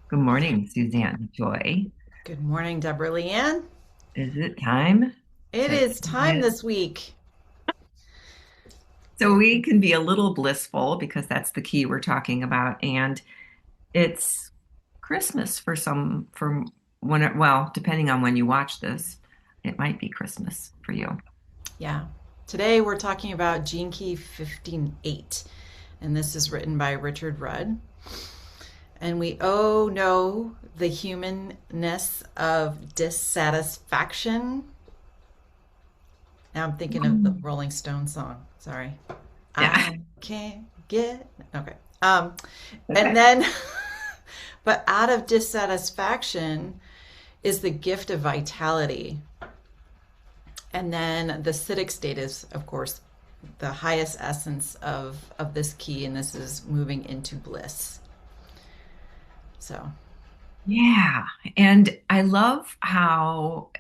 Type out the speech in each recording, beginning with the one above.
Good morning, Suzanne Joy. Good morning, Deborah LeeAnn. Is it time It to is time this week. so we can be a little blissful because that's the key we're talking about, and it's Christmas for some from well, depending on when you watch this, it might be Christmas for you. Yeah. Today we're talking about Gene Key 15:8, and this is written by Richard Rudd. And we know the humanness of dissatisfaction. Now I'm thinking of the Mm. Rolling Stone song. Sorry. Yeah. I can't get. Okay. And Okay. then, but out of dissatisfaction is the gift of vitality. And then the acidic state is, of course, the highest essence of this key, and this is moving into bliss. So, Yeah. And I love how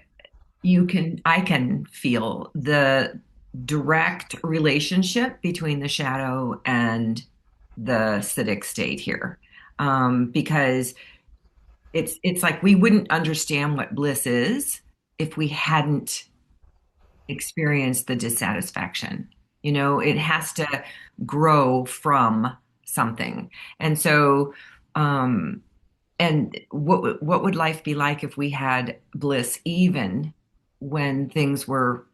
I can feel the direct relationship between the shadow and the acidic state here. Because it's like we wouldn't understand what bliss is if we hadn't experienced the dissatisfaction. It has to grow from something. And so, and what would life be like if we had bliss even when things were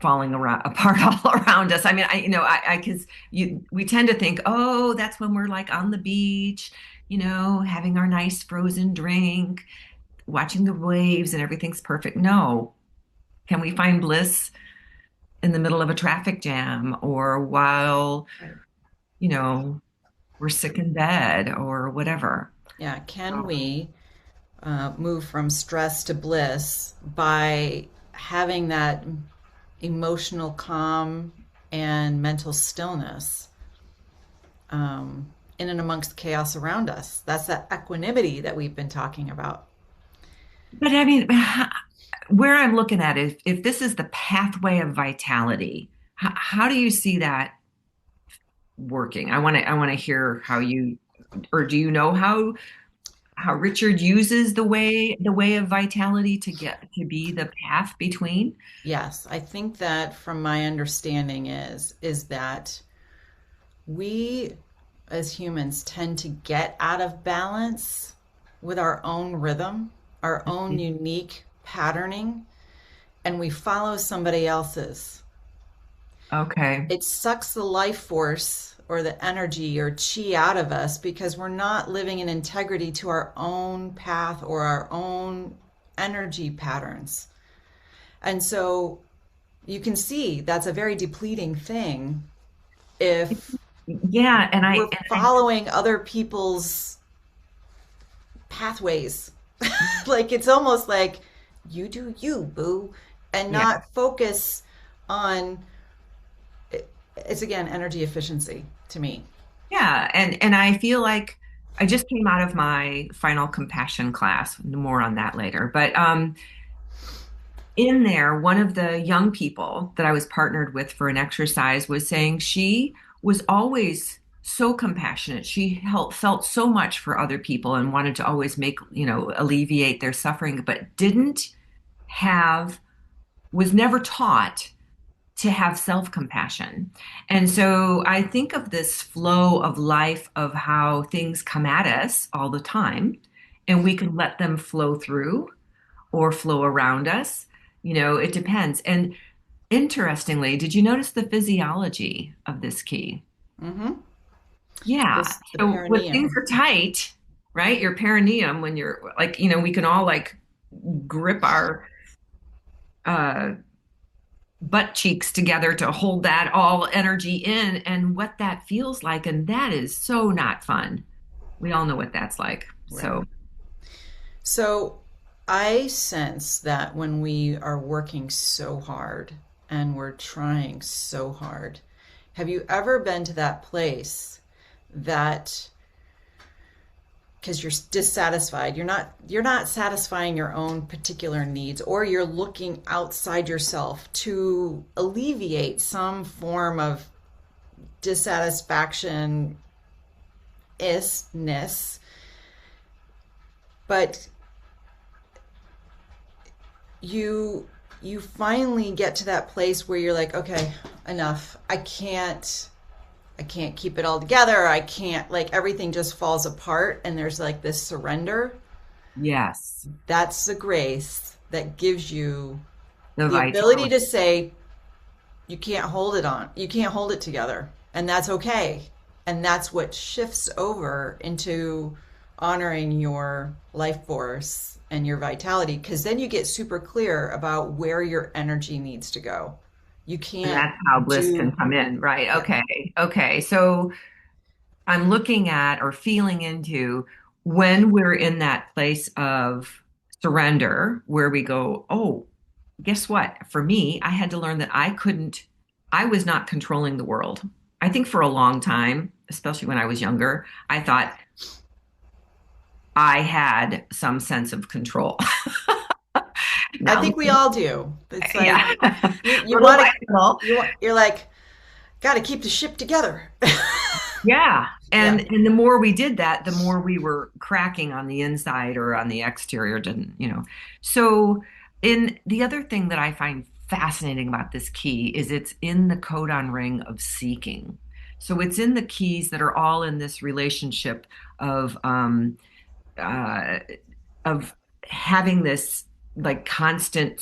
falling around apart all around us? I mean, because we tend to think, oh, that's when we're like on the beach, having our nice frozen drink, watching the waves, and everything's perfect. No, can we find bliss in the middle of a traffic jam or while, you know, we're sick in bed or whatever? yeah, can we move from stress to bliss by having that emotional calm and mental stillness in and amongst chaos around us? That's that equanimity that we've been talking about. But I mean, where I'm looking at is if this is the pathway of vitality, how do you see that working? I want to hear how you, or do you know how Richard uses the way of vitality to get to be the path between? Yes, I think that from my understanding is that we as humans tend to get out of balance with our own rhythm, our own unique patterning, and we follow somebody else's. Okay. It sucks the life force or the energy or chi out of us because we're not living in integrity to our own path or our own energy patterns. And so you can see that's a very depleting thing if Yeah, and we're I following other people's pathways. Like it's almost like you do you, boo, and yeah. not focus on it's again energy efficiency to me. Yeah, and I feel like I just came out of my final compassion class. More on that later. But in there, one of the young people that I was partnered with for an exercise was saying she was always so compassionate. She felt so much for other people and wanted to always alleviate their suffering, but didn't have, was never taught to have self-compassion. And so I think of this flow of life of how things come at us all the time, and we can let them flow through or flow around us. It depends. And interestingly, did you notice the physiology of this key? Mm-hmm. Yeah. This the So when things perineum. are tight, right? Your perineum, when you're like, we can all like grip our uh butt cheeks together to hold that all energy in and what that feels like. And that is so not fun. We all know what that's like. Right. So, So I sense that when we are working so hard and we're trying so hard, have you ever been to that place that because you're dissatisfied, you're not satisfying your own particular needs, or you're looking outside yourself to alleviate some form of dissatisfaction isness, but you you finally get to that place where you're like, okay, enough. I can't keep it all together. I can't, like, everything just falls apart and there's like this surrender. Yes. That's the grace that gives you The the ability vitality. to say you can't hold it on. You can't hold it together. And that's okay. And that's what shifts over into honoring your life force and your vitality, because then you get super clear about where your energy needs to go. You And can't that's how bliss can do, come in, right? yeah. Okay. Okay. So I'm looking at or feeling into when we're in that place of surrender where we go, oh, guess what? For me, I had to learn that I was not controlling the world. I think for a long time, especially when I was younger, I thought I had some sense of control. I Now, think we all do. It's like yeah, you little want by to, little. you're like, got to keep the ship together. Yeah. Yeah. And the more we did that, the more we were cracking on the inside or on the exterior, didn't. So in the other thing that I find fascinating about this key is it's in the codon ring of seeking. So it's in the keys that are all in this relationship of uh of having this like constant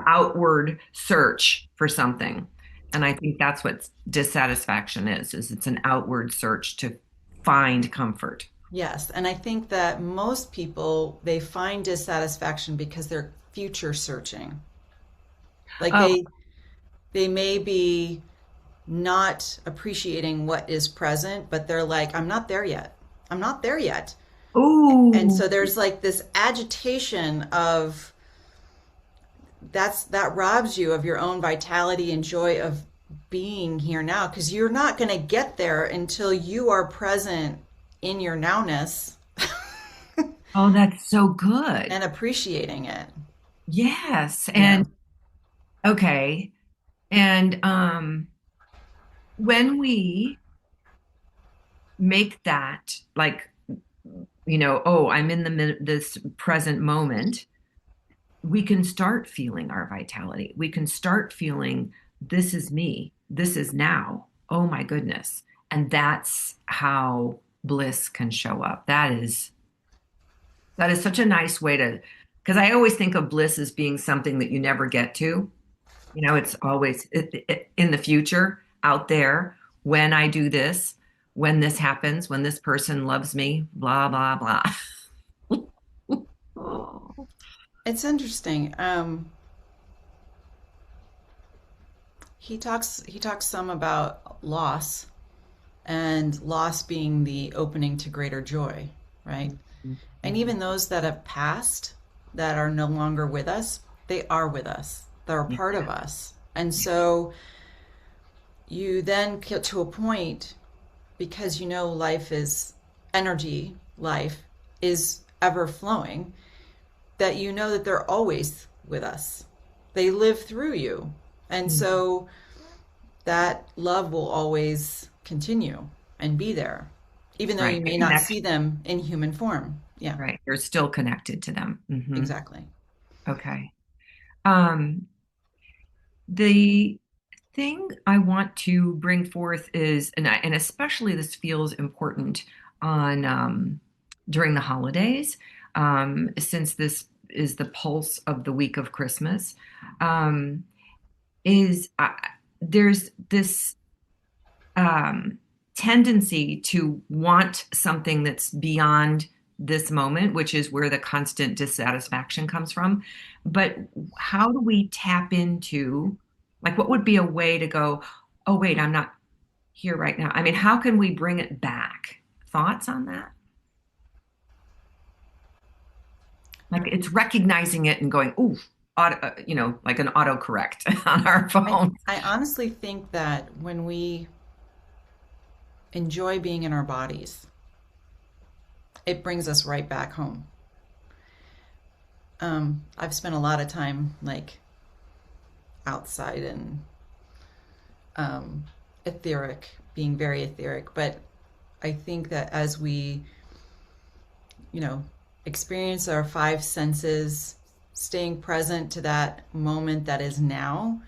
outward search for something. And I think that's what dissatisfaction is it's an outward search to find comfort. Yes, and I think that most people they find dissatisfaction because they're future searching. Like Oh, they may be not appreciating what is present, but they're like, I'm not there yet. I'm not there yet. And ooh, so there's like this agitation of that robs you of your own vitality and joy of being here now, because you're not going to get there until you are present in your nowness oh, that's so good. and appreciating it. Yes. Yeah. And okay. And when we make that like, oh, I'm in this present moment, we can start feeling our vitality. We can start feeling this is me. This is now. Oh my goodness. And that's how bliss can show up. That is such a nice way to, because I always think of bliss as being something that you never get to. It's always in the future out there when I do this, when this happens, when this person loves me, blah, blah, blah. Oh, It's interesting. He talks some about loss, and loss being the opening to greater joy, right? And mhm. even those that have passed, that are no longer with us, they are with us. They're a Yeah, part of us. And so you then get to a point, because life is energy, life is ever flowing, that that they're always with us. They live through you. And mhm. so that love will always continue and be there, even though Right. you The may not see connection. them in human form. Yeah, Right. You're still connected to them. exactly. Okay. Um, the thing I want to bring forth is, and especially this feels important on during the holidays, since this is the pulse of the week of Christmas, um, is there's this um, tendency to want something that's beyond this moment, which is where the constant dissatisfaction comes from. But how do we tap into, like, what would be a way to go, oh, wait, I'm not here right now? I mean, how can we bring it back? Thoughts on that? Like, it's recognizing it and going, ooh, like an autocorrect on our I, phone. I honestly think that when we enjoy being in our bodies, it brings us right back home. I've spent a lot of time like outside and um, etheric, being very etheric, but I think that as we, you know, experience our five senses, staying present to that moment that is now.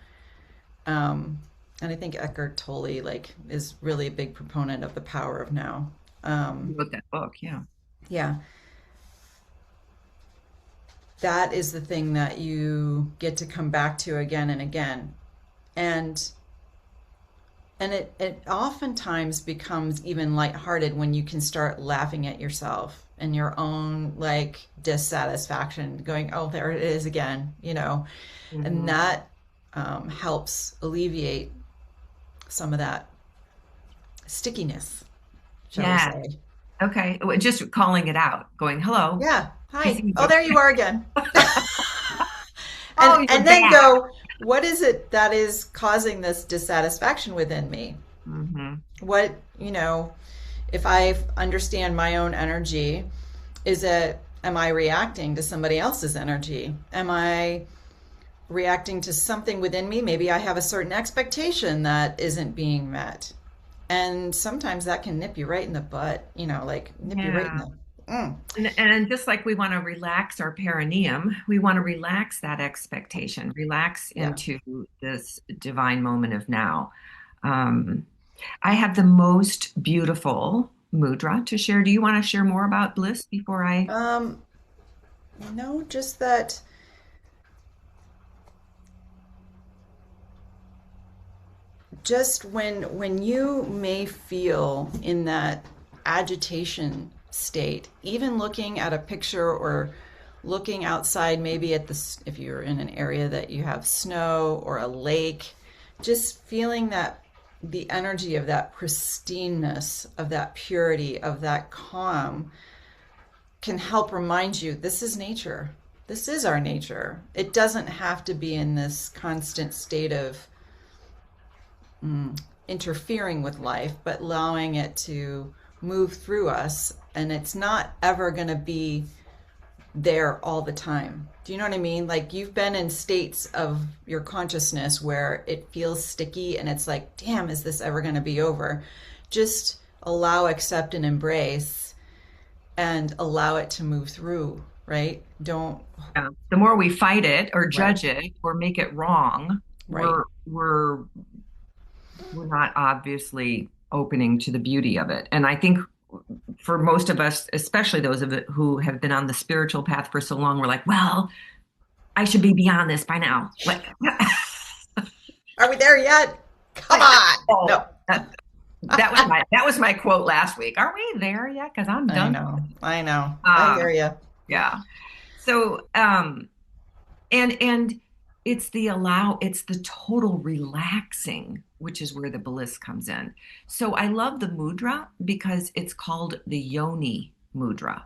And I think Eckhart Tolle like is really a big proponent of the power of now. You Um, wrote that book, yeah. yeah, that is the thing that you get to come back to again and again. And it oftentimes becomes even lighthearted when you can start laughing at yourself and your own like dissatisfaction, going, oh, there it is again, and Hmm. that helps alleviate some of that stickiness, shall we Yeah. say. Okay. Just calling it out, going, hello, Yeah. I Hi. see Oh, you. there you are again. Oh, you're And then back. go, what is it that is causing this dissatisfaction within me? Hmm. What, if I understand my own energy, am I reacting to somebody else's energy? Am I reacting to something within me? Maybe I have a certain expectation that isn't being met. And sometimes that can nip you right in the butt, like nip you right in Yeah. the. Mm, And just like we want to relax our perineum, we want to relax that expectation, relax yeah. into this divine moment of now. Um, I have the most beautiful mudra to share. Do you want to share more about bliss before I? Um, no, just that just when you may feel in that agitation state, even looking at a picture or looking outside, maybe at the if you're in an area that you have snow or a lake, just feeling that the energy of that pristineness, of that purity, of that calm can help remind you this is nature. This is our nature. It doesn't have to be in this constant state of interfering with life, but allowing it to move through us. And it's not ever going to be there all the time. Do you know what I mean? Like you've been in states of your consciousness where it feels sticky and it's like, damn, is this ever going to be over? Just allow, accept, and embrace and allow it to move through, right? Don't, The more we fight it or right, judge it or make it wrong, right. we're not obviously opening to the beauty of it. And I think for most of us, especially those of it who have been on the spiritual path for so long, we're like, well, I should be beyond this by now. Like, Are we there yet? Come like, on. oh, No. that was my quote last week. Are we there yet? Because I'm I done. know. I know. I hear Um, you. yeah. So, and it's the total relaxing, which is where the bliss comes in. So I love the mudra because it's called the yoni mudra.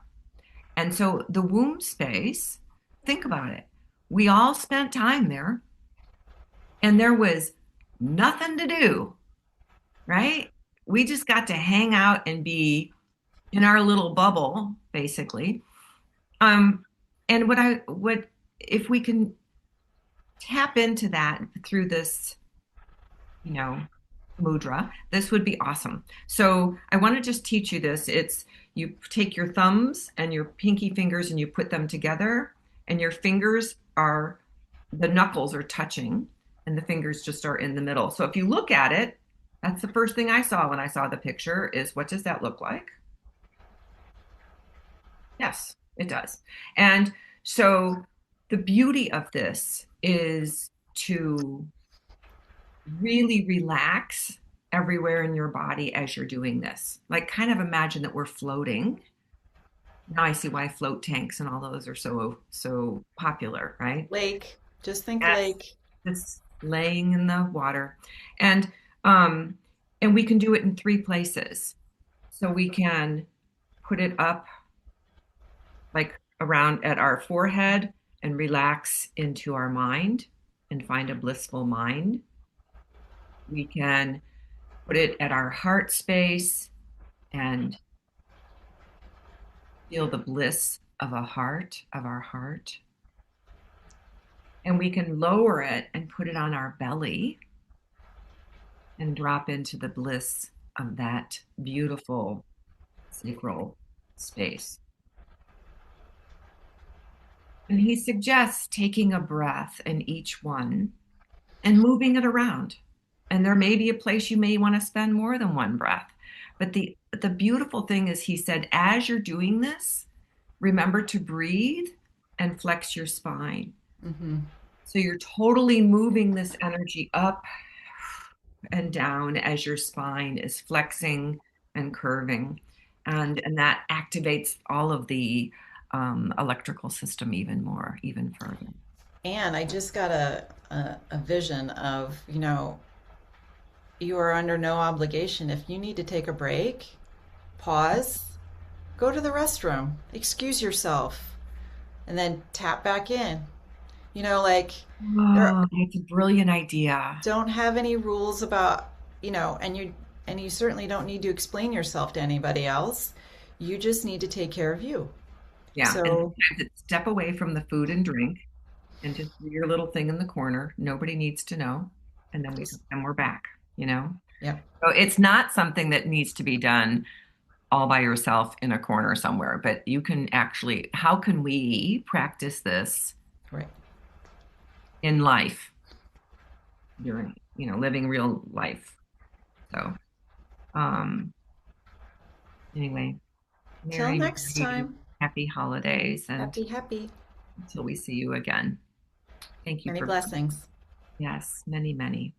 And so the womb space, think about it. We all spent time there and there was nothing to do, right? We just got to hang out and be in our little bubble, basically. Um, and what if we can tap into that through this, you know, mudra, this would be awesome. So I want to just teach you this. It's you take your thumbs and your pinky fingers and you put them together, and your fingers are the knuckles are touching, and the fingers just are in the middle. So if you look at it, that's the first thing I saw when I saw the picture is what does that look like? Yes, it does. And so the beauty of this is to really relax everywhere in your body as you're doing this. Like, kind of imagine that we're floating. Now I see why float tanks and all those are so popular, right? Lake. Just think Yes. lake. Just laying in the water. And um and we can do it in three places. So we can put it up like around at our forehead and relax into our mind and find a blissful mind. We can put it at our heart space and feel the bliss of our heart. And we can lower it and put it on our belly and drop into the bliss of that beautiful sacral space. And he suggests taking a breath in each one and moving it around. And there may be a place you may want to spend more than one breath. But the beautiful thing is he said, as you're doing this, remember to breathe and flex your spine. Hmm. So you're totally moving this energy up and down as your spine is flexing and curving. And that activates all of the electrical system even more, even further. And I just got a vision of, you are under no obligation. If you need to take a break, pause, go to the restroom, excuse yourself, and then tap back in. Like there Oh, that's a brilliant idea. don't have any rules about, and you certainly don't need to explain yourself to anybody else. You just need to take care of you. Yeah. And So, sometimes it's step away from the food and drink and just do your little thing in the corner. Nobody needs to know. And then just, we're back, you know? yeah, So it's not something that needs to be done all by yourself in a corner somewhere, but you can actually, how can we practice this right. in life during, living real life? So, um, anyway, Till Merry, next Merry, time, happy holidays, and happy, happy. until we see you again. Thank you Many for, blessings. yes, many, many.